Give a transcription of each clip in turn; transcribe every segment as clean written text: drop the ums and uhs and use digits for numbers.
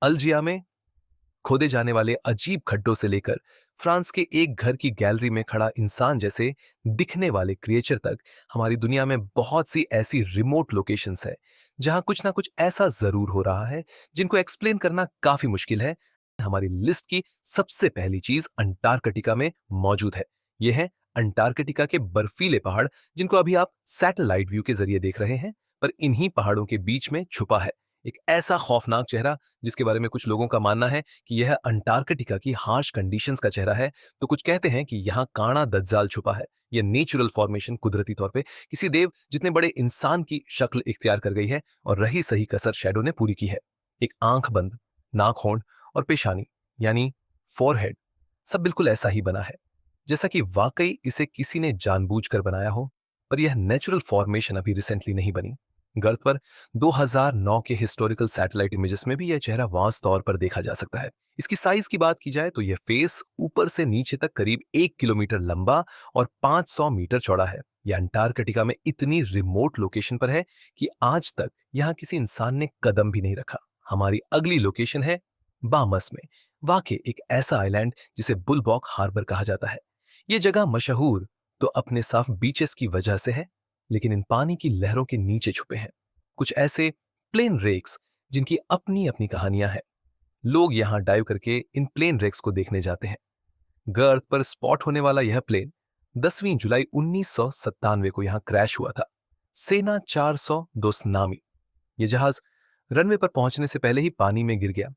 अल्जिया में खोदे जाने वाले अजीब खड्डों से लेकर फ्रांस के एक घर की गैलरी में खड़ा इंसान जैसे दिखने वाले क्रिएचर तक, हमारी दुनिया में बहुत सी ऐसी रिमोट लोकेशंस है जहां कुछ ना कुछ ऐसा जरूर हो रहा है जिनको एक्सप्लेन करना काफी मुश्किल है। हमारी लिस्ट की सबसे पहली चीज अंटार्कटिका में मौजूद है। यह है अंटार्कटिका के बर्फीले पहाड़, जिनको अभी आप सैटेलाइट व्यू के जरिए देख रहे हैं। पर इन्हीं पहाड़ों के बीच में छुपा है एक ऐसा खौफनाक चेहरा जिसके बारे में कुछ लोगों का मानना है कि यह अंटार्कटिका की हार्श कंडीशंस का चेहरा है। तो कुछ कहते हैं कि यहाँ काणा दज्जाल छुपा है। यह नेचुरल फॉर्मेशन कुदरती तौर पे किसी देव जितने बड़े इंसान की शक्ल इख्तियार कर गई है, और रही सही कसर शैडो ने पूरी की है। एक आंख बंद, नाक होंठ और पेशानी यानी फोरहेड, सब बिल्कुल ऐसा ही बना है जैसा कि वाकई इसे किसी ने जानबूझकर बनाया हो। पर यह नेचुरल फॉर्मेशन अभी रिसेंटली नहीं बनी। गर्त पर 2009 के हिस्टोरिकल सैटेलाइट इमेजेस में भी यह चेहरा वाज तौर पर देखा जा सकता है। इसकी साइज की बात की जाए तो यह फेस ऊपर से नीचे तक करीब 1 किलोमीटर लंबा और 500 मीटर चौड़ा है। यह अंटार्कटिका में इतनी रिमोट लोकेशन पर है कि आज तक यहां किसी इंसान ने कदम भी नहीं रखा। हमारी अगली लोकेशन है बामस में वाकई एक ऐसा आइलैंड जिसे बुलबॉक हार्बर कहा जाता है। यह जगह मशहूर तो अपने साफ बीचेस की वजह से है, लेकिन इन पानी की लहरों के नीचे छुपे हैं कुछ ऐसे प्लेन रेक्स जिनकी अपनी अपनी कहानियां हैं। लोग यहां डाइव करके इन प्लेन रेक्स को देखने जाते हैं। गर्थ पर स्पॉट होने वाला यह प्लेन 10वीं जुलाई 1997 को यहां क्रैश हुआ था। सेना 400 दोस्नामी यह जहाज रनवे पर पहुंचने से पहले ही पानी में गिर गया।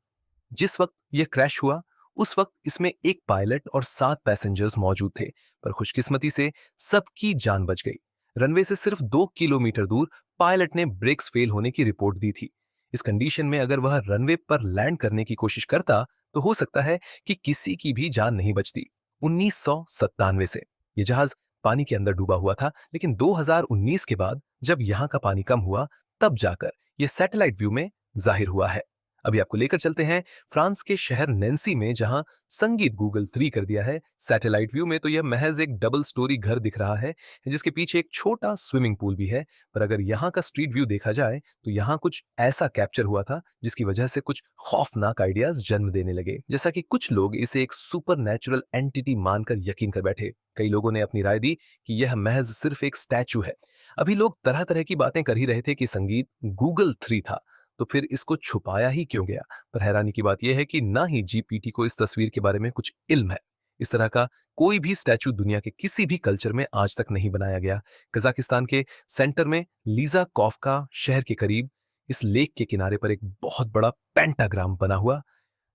जिस वक्त यह क्रैश हुआ उस वक्त इसमें एक पायलट और 7 पैसेंजर्स मौजूद थे, पर खुशकिस्मती से सबकी जान बच गई। रनवे से सिर्फ 2 किलोमीटर दूर पायलट ने ब्रेक्स फेल होने की रिपोर्ट दी थी। इस कंडीशन में अगर वह रनवे पर लैंड करने की कोशिश करता तो हो सकता है कि किसी की भी जान नहीं बचती। 1997 से यह जहाज पानी के अंदर डूबा हुआ था, लेकिन 2019 के बाद जब यहां का पानी कम हुआ तब जाकर यह सैटेलाइट व्यू में जाहिर हुआ है। अभी आपको लेकर चलते हैं फ्रांस के शहर नेंसी में, जहां संगीत गूगल 3 कर दिया है। सैटेलाइट व्यू में तो यह महज एक डबल स्टोरी घर दिख रहा है जिसके पीछे एक छोटा स्विमिंग पूल भी है। पर अगर यहां का स्ट्रीट व्यू देखा जाए तो यहां कुछ ऐसा कैप्चर हुआ था जिसकी वजह से कुछ खौफनाक आइडियाज जन्म देने लगे। जैसा कि कुछ लोग इसे एक सुपर नेचुरल एंटिटी मानकर यकीन कर बैठे। कई लोगों ने अपनी राय दी कि यह महज सिर्फ एक स्टैचू है। अभी लोग तरह तरह की बातें कर ही रहे थे कि संगीत गूगल 3 था, तो फिर इसको छुपाया ही क्यों गया। पर हैरानी की बात यह है कि ना ही जीपीटी को इस तस्वीर के बारे में कुछ इल्म है। इस तरह का कोई भी स्टैचू दुनिया के किसी भी कल्चर में आज तक नहीं बनाया गया। कजाकिस्तान के सेंटर में लीजा कॉफ्का शहर के करीब इस लेक के किनारे पर एक बहुत बड़ा पेंटाग्राम बना हुआ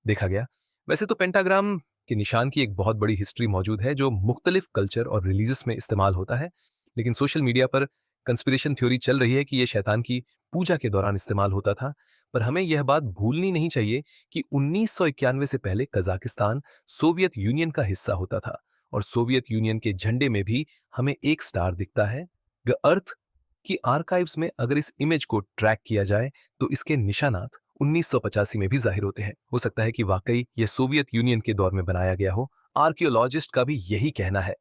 देखा गया। वैसे तो पेंटाग्राम के निशान की एक बहुत बड़ी हिस्ट्री मौजूद है जो मुख्तलिफ कल्चर और रिलीजस में इस्तेमाल होता है, लेकिन सोशल मीडिया पर कंस्पिरेशन थ्योरी चल रही है कि यह शैतान की पूजा के दौरान इस्तेमाल होता था। पर हमें यह बात भूलनी नहीं चाहिए कि 1991 से पहले कजाकिस्तान सोवियत यूनियन का हिस्सा होता था, और सोवियत यूनियन के झंडे में भी हमें एक स्टार दिखता है। द अर्थ की आर्काइव्स में अगर इस इमेज को ट्रैक किया जाए तो इसके निशानात 1985 में भी जाहिर होते हैं। हो सकता है कि वाकई यह सोवियत यूनियन के दौर में बनाया गया हो। आर्कियोलॉजिस्ट का भी यही कहना है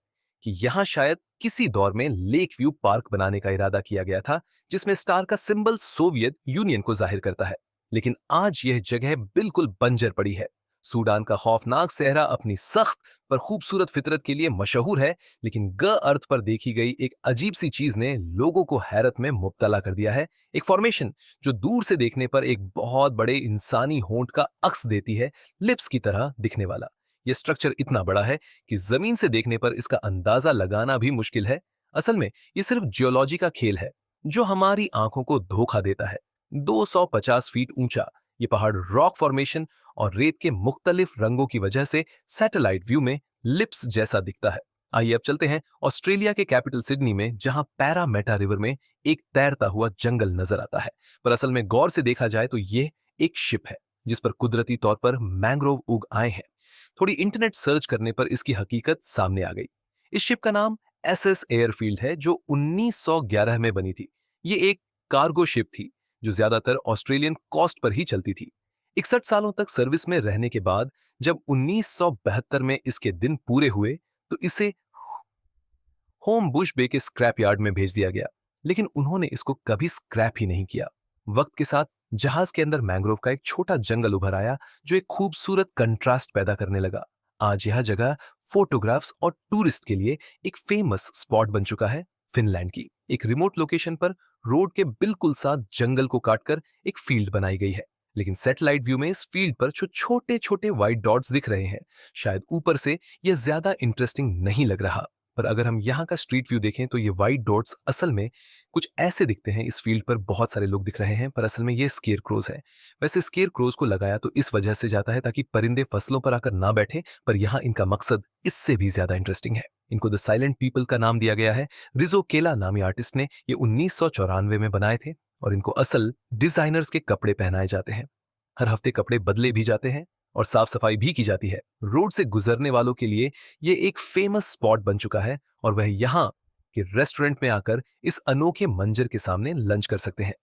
कि यहां शायद किसी दौर में लेक व्यू पार्क बनाने का इरादा किया गया था जिसमें स्टार का सिंबल सोवियत यूनियन को जाहिर करता है। लेकिन आज यह जगह बिल्कुल बंजर पड़ी है। सूडान का खौफनाक सहरा अपनी सख्त पर खूबसूरत फितरत के लिए मशहूर है, लेकिन ग अर्थ पर देखी गई एक अजीब सी चीज ने लोगों को हैरत में मुब्तला कर दिया है। एक फॉर्मेशन जो दूर से देखने पर एक बहुत बड़े इंसानी होंठ का अक्स देती है, लिप्स की तरह दिखने वाला। यह स्ट्रक्चर इतना बड़ा है कि जमीन से देखने पर इसका अंदाजा लगाना भी मुश्किल है। असल में यह सिर्फ जियोलॉजी का खेल है जो हमारी आंखों को धोखा देता है। 250 फीट ऊंचा यह पहाड़ रॉक फॉर्मेशन और रेत के मुख्तलिफ रंगों की वजह से सैटेलाइट व्यू में लिप्स जैसा दिखता है। आइए अब चलते हैं ऑस्ट्रेलिया के कैपिटल सिडनी में, जहां पैरामेटा रिवर में एक तैरता हुआ जंगल नजर आता है। पर असल में गौर से देखा जाए तो यह एक शिप है जिस पर कुदरती तौर पर मैंग्रोव उग आए हैं। थोड़ी इंटरनेट सर्च करने पर इसकी हकीकत सामने आ गई। इस शिप का नाम एसएस एयरफील्ड है जो 1911 में बनी थी। ये एक कार्गो शिप थी जो ज्यादातर ऑस्ट्रेलियन कोस्ट पर ही चलती थी। 61 सालों तक सर्विस में रहने के बाद जब 1972 में इसके दिन पूरे हुए तो इसे होम बुश बे के स्क्रैप यार्ड में भेज दिया गया, लेकिन उन्होंने इसको कभी स्क्रैप ही नहीं किया। वक्त के साथ जहाज के अंदर मैंग्रोव का एक छोटा जंगल उभर आया जो एक खूबसूरत कंट्रास्ट पैदा करने लगा। आज यह जगह फोटोग्राफ्स और टूरिस्ट के लिए एक फेमस स्पॉट बन चुका है। फिनलैंड की एक रिमोट लोकेशन पर रोड के बिल्कुल साथ जंगल को काटकर एक फील्ड बनाई गई है। लेकिन सैटेलाइट व्यू में इस फील्ड पर जो छोटे छोटे व्हाइट डॉट्स दिख रहे हैं, शायद ऊपर से यह ज्यादा इंटरेस्टिंग नहीं लग रहा। पर अगर हम यहाँ का स्ट्रीट व्यू देखें तो ये व्हाइट डॉट्स असल में कुछ ऐसे दिखते हैं। इस फील्ड पर बहुत सारे लोग दिख रहे हैं, पर असल में ये स्केयर क्रोज है। वैसे स्केयर क्रोज को लगाया तो इस वजह से जाता है ताकि परिंदे फसलों पर आकर ना बैठे, पर यहाँ इनका मकसद इससे भी ज्यादा इंटरेस्टिंग है। इनको द साइलेंट पीपल का नाम दिया गया है। रिजो केला नामी आर्टिस्ट ने ये 1994 में बनाए थे और इनको असल डिजाइनर्स के कपड़े पहनाए जाते हैं। हर हफ्ते कपड़े बदले भी जाते हैं और साफ सफाई भी की जाती है। रोड से गुजरने वालों के लिए ये एक फेमस स्पॉट बन चुका है और वह यहाँ के रेस्टोरेंट में आकर इस अनोखे मंजर के सामने लंच कर सकते हैं।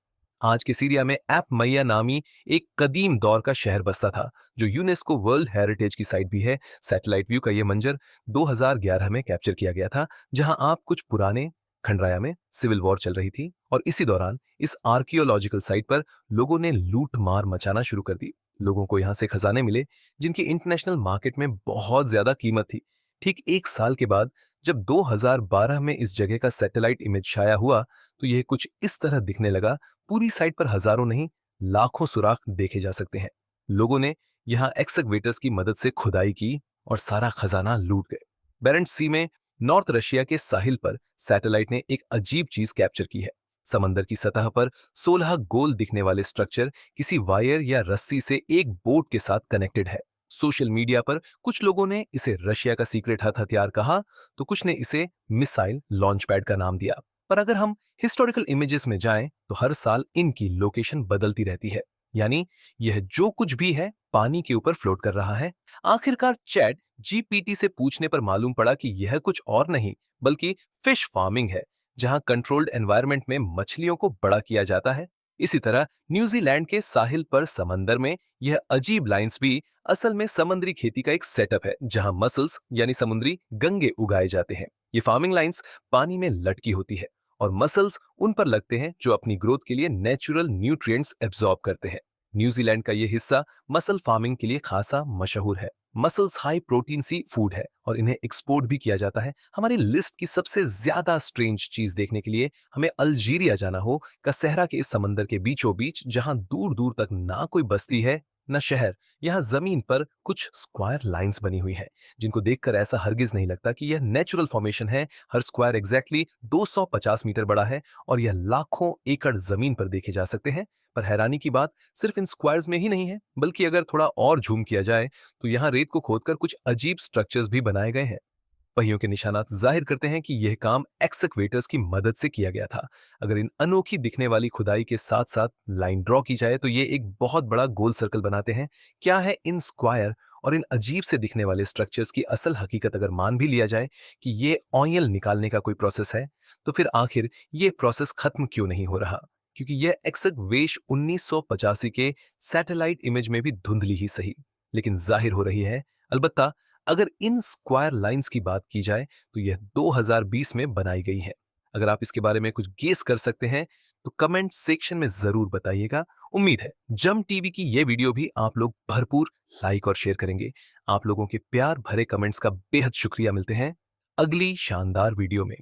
आज के सीरिया में ऐप मैया नामी एक कदीम दौर का शहर बसता था जो यूनेस्को वर्ल्ड हेरिटेज की साइट भी है। सैटेलाइट व्यू का ये मंजर 2011 में कैप्चर किया गया था, जहां आप कुछ पुराने खंडराया में सिविल वॉर चल रही थी और इसी दौरान इस आर्कियोलॉजिकल साइट पर लोगों ने लूट मार मचाना शुरू कर दी। लोगों को यहां से खजाने मिले जिनकी इंटरनेशनल मार्केट में बहुत ज्यादा कीमत थी। ठीक एक साल के बाद जब 2012 में इस जगह का सैटेलाइट इमेज छाया हुआ तो यह कुछ इस तरह दिखने लगा। पूरी साइट पर हजारों नहीं, लाखों सुराख देखे जा सकते हैं। लोगों ने यहां एक्सकवेटर्स की मदद से खुदाई की और सारा खजाना लूट गए। बेरेंट्स सी में नॉर्थ रशिया के साहिल पर सैटेलाइट ने एक अजीब चीज कैप्चर की है। समंदर की सतह पर 16 गोल दिखने वाले स्ट्रक्चर किसी वायर या रस्सी से एक बोट के साथ कनेक्टेड है। सोशल मीडिया पर कुछ लोगों ने इसे रशिया का सीक्रेट हथियार कहा तो कुछ ने इसे मिसाइल लॉन्च पैड का नाम दिया। पर अगर हम हिस्टोरिकल इमेजेस में जाएं तो हर साल इनकी लोकेशन बदलती रहती है। यानी यह जो कुछ भी है पानी के ऊपर फ्लोट कर रहा है। आखिरकार चैट जीपीटी से पूछने पर मालूम पड़ा कि यह कुछ और नहीं बल्कि फिश फार्मिंग है, जहां कंट्रोल्ड एनवायरनमेंट में मछलियों को बड़ा किया जाता है। इसी तरह न्यूजीलैंड के साहिल पर समंदर में यह अजीब लाइंस भी असल में समुद्री खेती का एक सेटअप है, जहां मसल्स यानी समुद्री गंगे उगाए जाते हैं। ये फार्मिंग लाइंस पानी में लटकी होती है और मसल्स उन पर लगते हैं जो अपनी ग्रोथ के लिए नेचुरल न्यूट्रिएंट्स एब्जॉर्ब करते हैं। न्यूजीलैंड का यह हिस्सा मसल फार्मिंग के लिए खासा मशहूर है। Mussels high protein sea food है और इन्हें एक्सपोर्ट भी किया जाता है। हमारी लिस्ट की सबसे ज्यादा स्ट्रेंज चीज देखने के लिए हमें अल्जीरिया जाना हो का सहरा के इस समंदर के बीचों बीच, जहां दूर दूर तक ना कोई बस्ती है न शहर। यहाँ जमीन पर कुछ स्क्वायर लाइंस बनी हुई है जिनको देखकर ऐसा हरगिज नहीं लगता कि यह नेचुरल फॉर्मेशन है। हर स्क्वायर एग्जैक्टली 250 मीटर बड़ा है और यह लाखों एकड़ जमीन पर देखे जा सकते हैं। पर हैरानी की बात सिर्फ इन स्क्वायर्स में ही नहीं है, बल्कि अगर थोड़ा और झूम किया जाए तो यहाँ रेत को खोदकर कुछ अजीब स्ट्रक्चर्स भी बनाए गए हैं। पहियों के निशानात जाहिर करते हैं कि यह काम एक्सकवेटर्स की मदद से किया गया था। अगर इन अनोखी दिखने वाली खुदाई के साथ साथ लाइन ड्रॉ की जाए तो ये एक बहुत बड़ा गोल सर्कल बनाते हैं। क्या है इन स्क्वायर और इन अजीब से दिखने वाले स्ट्रक्चर्स की असल हकीकत अगर मान भी लिया जाए कि ये ऑयल निकालने का कोई प्रोसेस है, तो फिर आखिर ये प्रोसेस खत्म क्यों नहीं हो रहा? क्योंकि यह एक्सकवेश 1985 के सैटेलाइट इमेज में भी धुंधली ही सही, लेकिन जाहिर हो रही है। अलबत्ता अगर इन स्क्वायर लाइंस की बात की जाए तो यह 2020 में बनाई गई है। अगर आप इसके बारे में कुछ गेस कर सकते हैं तो कमेंट सेक्शन में जरूर बताइएगा। उम्मीद है जम टीवी की यह वीडियो भी आप लोग भरपूर लाइक और शेयर करेंगे। आप लोगों के प्यार भरे कमेंट्स का बेहद शुक्रिया। मिलते हैं अगली शानदार वीडियो में।